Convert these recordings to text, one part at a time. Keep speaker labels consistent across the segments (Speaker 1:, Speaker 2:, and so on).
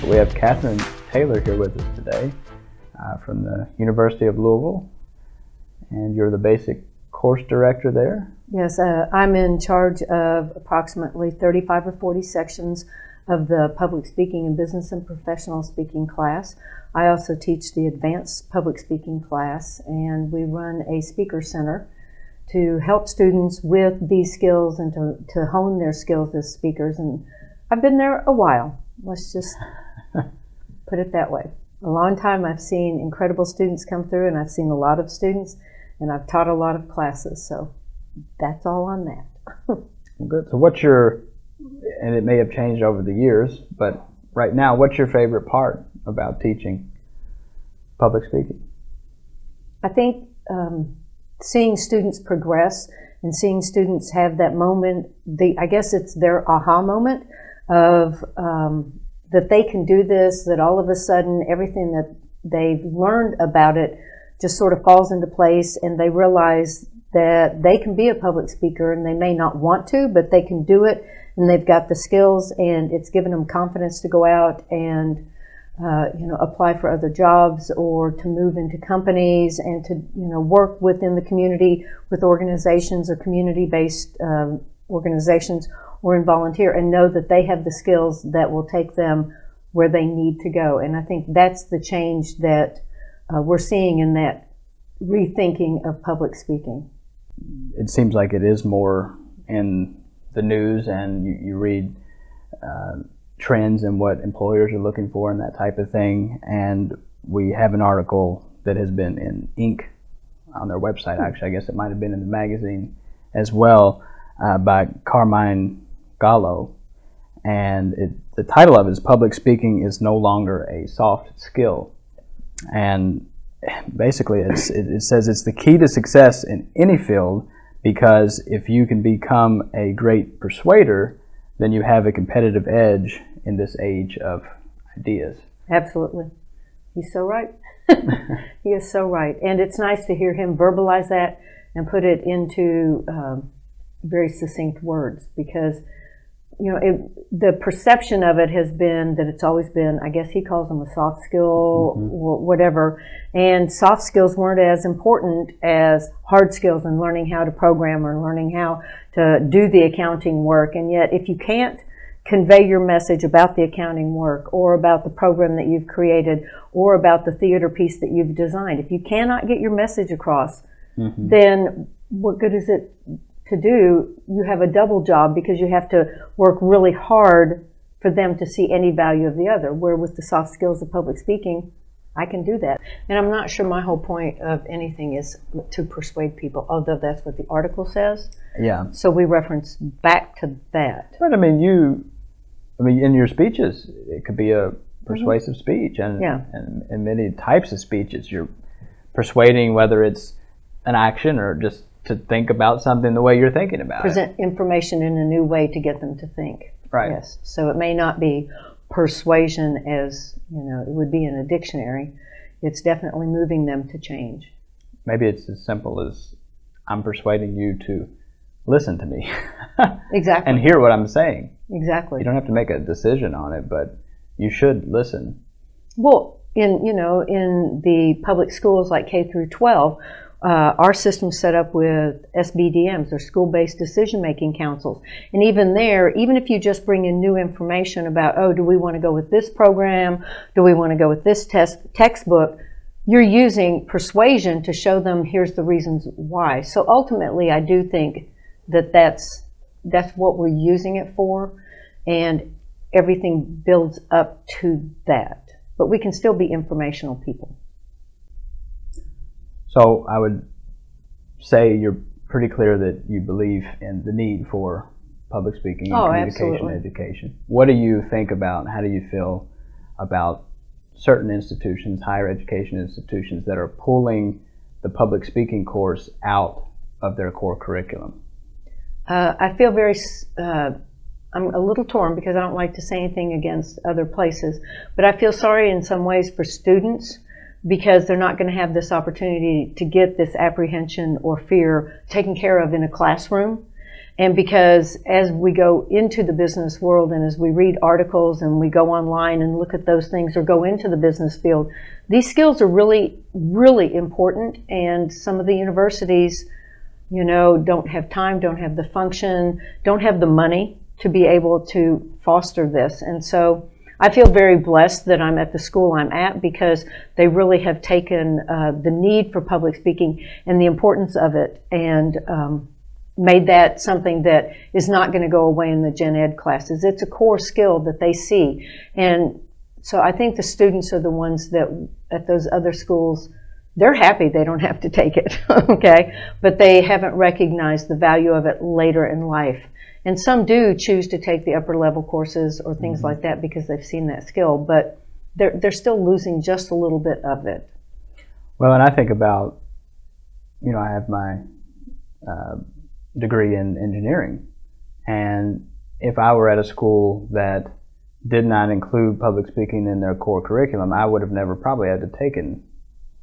Speaker 1: So we have Katherine Taylor here with us today from the University of Louisville, and you're the basic course director there?
Speaker 2: Yes, I'm in charge of approximately 35 or 40 sections of the public speaking and business and professional speaking class. I also teach the advanced public speaking class, and we run a speaker center to help students with these skills and to hone their skills as speakers. And I've been there a while. Let's just put it that way. A long time. I've seen incredible students come through, and I've seen a lot of students, and I've taught a lot of classes. So that's all on that.
Speaker 1: Good. So what's your, and it may have changed over the years, but right now, what's your favorite part about teaching public speaking?
Speaker 2: I think seeing students progress and seeing students have that moment, I guess it's their aha moment of that they can do this, that all of a sudden everything that they've learned about it just sort of falls into place, and they realize that they can be a public speaker, and they may not want to, but they can do it, and they've got the skills, and it's given them confidence to go out and apply for other jobs or to move into companies and to work within the community with organizations or community-based organizations or in volunteer, and know that they have the skills that will take them where they need to go. And I think that's the change that we're seeing in that rethinking of public speaking.
Speaker 1: It seems like it is more in the news, and you read trends and what employers are looking for and that type of thing. And we have an article that has been in ink on their website, actually. I guess it might have been in the magazine as well, by Carmine Gallo. And the title of it is "Public Speaking is No Longer a Soft Skill." And basically it says it's the key to success in any field, because if you can become a great persuader, then you have a competitive edge in this age of ideas.
Speaker 2: Absolutely. He's so right. He is so right. And it's nice to hear him verbalize that and put it into very succinct words, because the perception of it has been that it's always been, I guess he calls them a soft skill or whatever, and soft skills weren't as important as hard skills and learning how to program or learning how to do the accounting work. And yet if you can't convey your message about the accounting work or about the program that you've created or about the theater piece that you've designed, if you cannot get your message across, then what good is it to do? You have a double job, because you have to work really hard for them to see any value of the other. Where with the soft skills of public speaking, I can do that. And I'm not sure my whole point of anything is to persuade people, although that's what the article says.
Speaker 1: Yeah.
Speaker 2: So we reference back to that.
Speaker 1: But I mean, in your speeches, it could be a persuasive speech, and many types of speeches. You're persuading, whether it's an action or just to think about something the way you're thinking about it.
Speaker 2: Present information in a new way to get them to think.
Speaker 1: Right.
Speaker 2: Yes. So it may not be persuasion as, it would be in a dictionary. It's definitely moving them to change.
Speaker 1: Maybe it's as simple as, I'm persuading you to listen to me.
Speaker 2: Exactly.
Speaker 1: And hear what I'm saying.
Speaker 2: Exactly.
Speaker 1: You don't have to make a decision on it, but you should listen.
Speaker 2: Well, in the public schools like K through 12, our system's set up with SBDMs, or school-based decision-making councils. And even there, even if you just bring in new information about, do we want to go with this program? Do we want to go with this textbook? You're using persuasion to show them, here's the reasons why. So ultimately, I do think that that's what we're using it for, and everything builds up to that. But we can still be informational people.
Speaker 1: So I would say you're pretty clear that you believe in the need for public speaking and communication education. What do you think about, how do you feel about certain institutions, higher education institutions, that are pulling the public speaking course out of their core curriculum?
Speaker 2: I feel I'm a little torn, because I don't like to say anything against other places, but I feel sorry in some ways for students, because they're not going to have this opportunity to get this apprehension or fear taken care of in a classroom. And because as we go into the business world and as we read articles and we go online and look at those things or go into the business field, these skills are really, really important. And some of the universities, you know, don't have time, don't have the function, don't have the money to be able to foster this. And so I feel very blessed that I'm at the school I'm at, because they really have taken the need for public speaking and the importance of it and made that something that is not going to go away in the gen ed classes. It's a core skill that they see. And so I think the students are the ones that at those other schools, they're happy they don't have to take it, okay? But they haven't recognized the value of it later in life. And some do choose to take the upper level courses or things like that because they've seen that skill, but they're still losing just a little bit of it.
Speaker 1: Well, and I think about, you know, I have my degree in engineering, and if I were at a school that did not include public speaking in their core curriculum, I would have never probably had to taken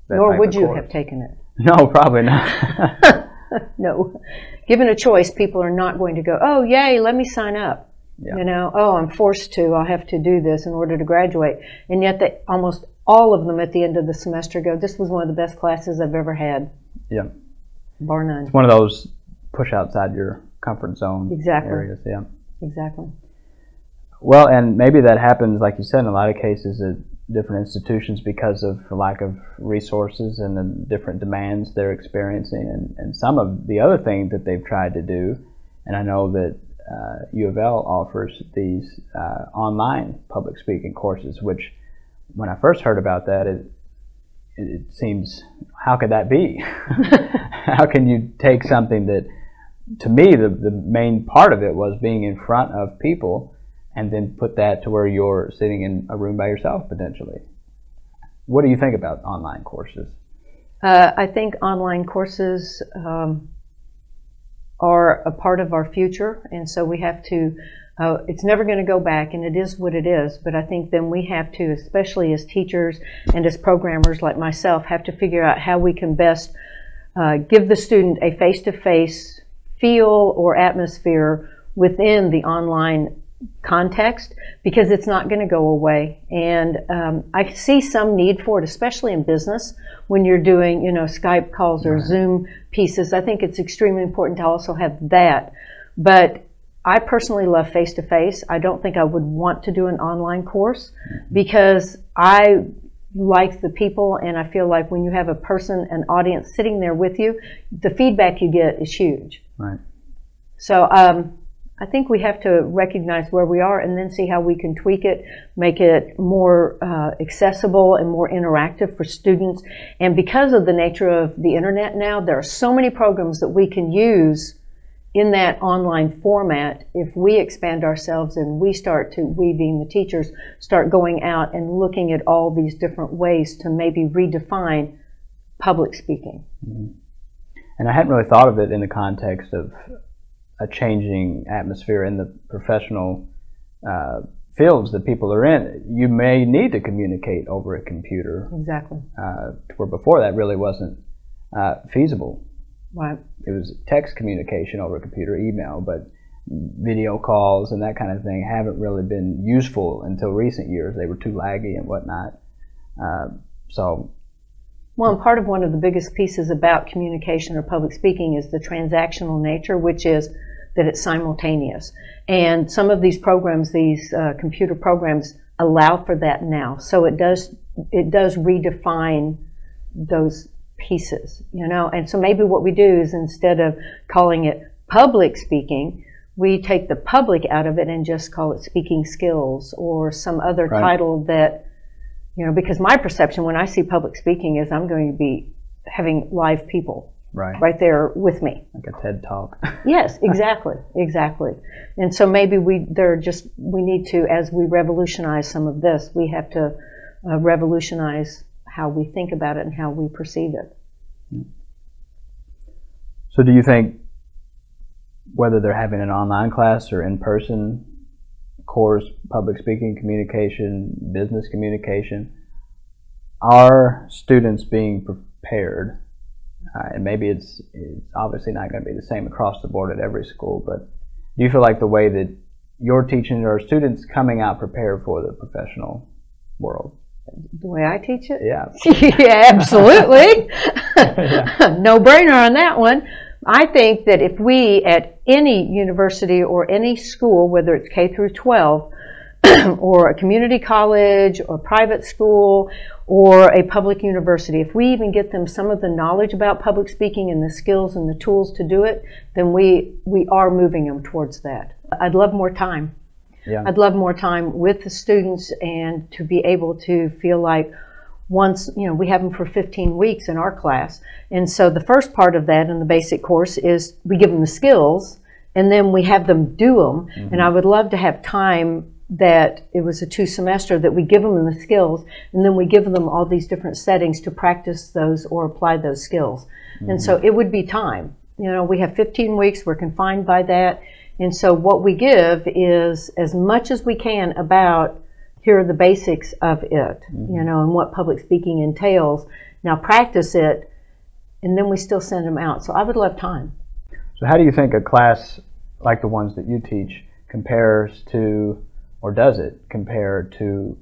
Speaker 1: that
Speaker 2: Nor
Speaker 1: type
Speaker 2: would
Speaker 1: of
Speaker 2: you
Speaker 1: course.
Speaker 2: have taken it.
Speaker 1: No, probably not.
Speaker 2: No. Given a choice, people are not going to go, oh, yay, let me sign up.
Speaker 1: Yeah.
Speaker 2: You know, oh, I'm forced to, I'll have to do this in order to graduate. And yet almost all of them at the end of the semester go, this was one of the best classes I've ever had.
Speaker 1: Yeah.
Speaker 2: Bar none.
Speaker 1: It's one of those push outside your comfort zone
Speaker 2: Exactly.
Speaker 1: areas. Yeah.
Speaker 2: Exactly.
Speaker 1: Well, and maybe that happens, like you said, in a lot of cases at different institutions because of lack of resources and the different demands they're experiencing. And some of the other things that they've tried to do, and I know that U of L offers these online public speaking courses, which when I first heard about that, it seems, how could that be? How can you take something that, to me, the main part of it was being in front of people, and then put that to where you're sitting in a room by yourself, potentially. What do you think about online courses?
Speaker 2: I think online courses are a part of our future, and so we have to, it's never going to go back, and it is what it is, but I think then we have to, especially as teachers and as programmers like myself, have to figure out how we can best give the student a face-to-face feel or atmosphere within the online context, because it's not going to go away. And I see some need for it, especially in business, when you're doing, you know, Skype calls or Zoom pieces. I think it's extremely important to also have that. But I personally love face-to-face. I don't think I would want to do an online course because I like the people, and I feel like when you have a person, an audience sitting there with you, the feedback you get is huge.
Speaker 1: Right.
Speaker 2: So I think we have to recognize where we are and then see how we can tweak it, make it more accessible and more interactive for students. And because of the nature of the internet now, there are so many programs that we can use in that online format. If we expand ourselves and we being the teachers, start going out and looking at all these different ways to maybe redefine public speaking.
Speaker 1: Mm-hmm. And I hadn't really thought of it in the context of a changing atmosphere in the professional fields that people are in. You may need to communicate over a computer.
Speaker 2: Exactly.
Speaker 1: Where before that really wasn't feasible.
Speaker 2: Right.
Speaker 1: It was text communication over a computer, email, but video calls and that kind of thing haven't really been useful until recent years. They were too laggy and whatnot.
Speaker 2: Well, and part of one of the biggest pieces about communication or public speaking is the transactional nature, which is that it's simultaneous. And some of these programs, these computer programs, allow for that now. So it does redefine those pieces, you know. And so maybe what we do is, instead of calling it public speaking, we take the public out of it and just call it speaking skills or some other title that, you know, because my perception when I see public speaking is I'm going to be having live people right there with me.
Speaker 1: Like a TED Talk.
Speaker 2: Yes, exactly, exactly. And so maybe we need to, as we revolutionize some of this, we have to revolutionize how we think about it and how we perceive it.
Speaker 1: So do you think, whether they're having an online class or in-person course, public speaking, communication, business communication, are students being prepared And maybe it's obviously not going to be the same across the board at every school, but do you feel like the way that you're teaching or students coming out prepared for the professional world?
Speaker 2: The way I teach it?
Speaker 1: Yeah.
Speaker 2: Yeah, absolutely.
Speaker 1: Yeah.
Speaker 2: No brainer on that one. I think that if we at any university or any school, whether it's K through 12, or a community college or private school or a public university, if we even get them some of the knowledge about public speaking and the skills and the tools to do it, then we are moving them towards that. I'd love more time.
Speaker 1: Yeah.
Speaker 2: I'd love more time with the students and to be able to feel like once, we have them for 15 weeks in our class. And so the first part of that in the basic course is we give them the skills and then we have them do them. Mm-hmm. And I would love to have time that it was a 2 semester that we give them the skills and then we give them all these different settings to practice those or apply those skills. Mm-hmm. And so it would be time. We have 15 weeks, we're confined by that. And so what we give is as much as we can about here are the basics of it, mm-hmm. And what public speaking entails. Now practice it, and then we still send them out. So I would love time.
Speaker 1: So how do you think a class like the ones that you teach compares to, or does it compare to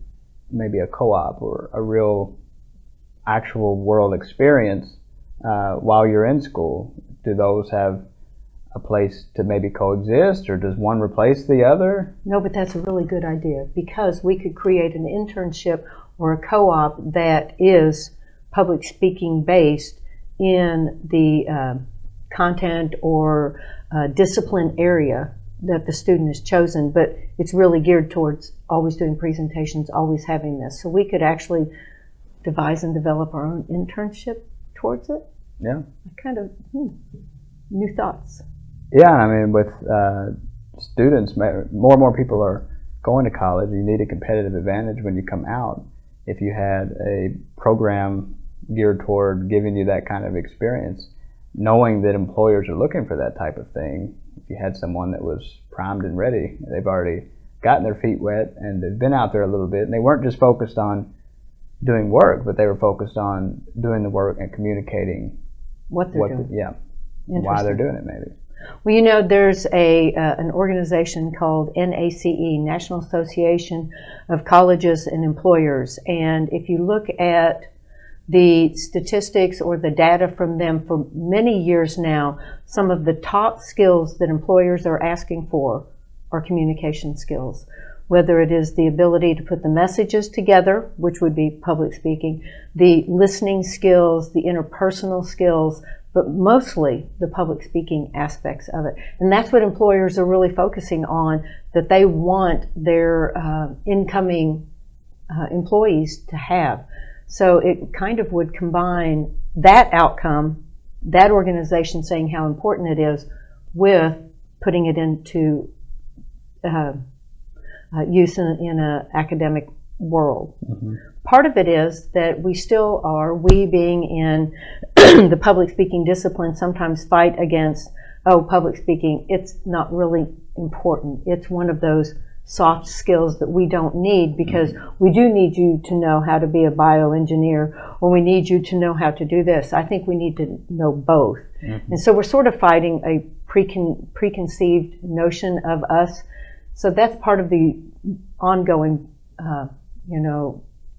Speaker 1: maybe a co-op or a real actual world experience while you're in school? Do those have a place to maybe coexist, or does one replace the other?
Speaker 2: No, but that's a really good idea, because we could create an internship or a co-op that is public speaking based in the content or discipline area that the student has chosen, but it's really geared towards always doing presentations, always having this. So we could actually devise and develop our own internship towards it.
Speaker 1: Yeah.
Speaker 2: Kind of new thoughts.
Speaker 1: Yeah, I mean, with students, more and more people are going to college. You need a competitive advantage when you come out. If you had a program geared toward giving you that kind of experience, knowing that employers are looking for that type of thing, if you had someone that was primed and ready, they've already gotten their feet wet and they've been out there a little bit, and they weren't just focused on doing work, but they were focused on doing the work and communicating
Speaker 2: what they're doing.
Speaker 1: Yeah, why they're doing it maybe.
Speaker 2: Well, there's an organization called NACE, National Association of Colleges and Employers, and if you look at the statistics or the data from them for many years now, some of the top skills that employers are asking for are communication skills. Whether it is the ability to put the messages together, which would be public speaking, the listening skills, the interpersonal skills, but mostly the public speaking aspects of it. And that's what employers are really focusing on, that they want their incoming employees to have. So it kind of would combine that outcome, that organization saying how important it is, with putting it into use in an academic world. Mm-hmm. Part of it is that we still are, we being in the public speaking discipline, sometimes fight against, public speaking, it's not really important. It's one of those soft skills that we don't need, because we do need you to know how to be a bioengineer, or we need you to know how to do this. I think we need to know both. Mm-hmm. And so we're sort of fighting a preconceived notion of us. So that's part of the ongoing,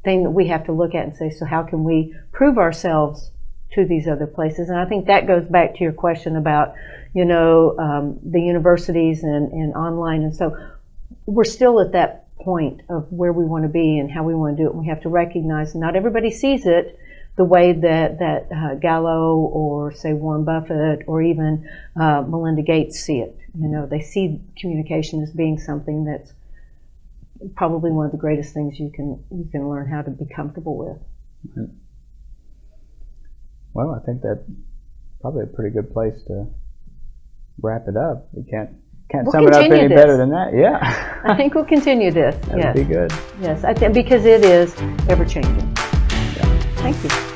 Speaker 2: thing that we have to look at and say, so how can we prove ourselves to these other places? And I think that goes back to your question about, the universities and online. And so we're still at that point of where we want to be and how we want to do it. And we have to recognize not everybody sees it the way that Gallo or, say, Warren Buffett or even Melinda Gates see it. They see communication as being something that's probably one of the greatest things you can learn how to be comfortable with. Mm-hmm.
Speaker 1: Well, I think that's probably a pretty good place to wrap it up. We can't sum it up any better than that. Yeah.
Speaker 2: I think we'll continue this.
Speaker 1: That would be good.
Speaker 2: Yes, I think because it is ever changing.
Speaker 1: Yeah.
Speaker 2: Thank you.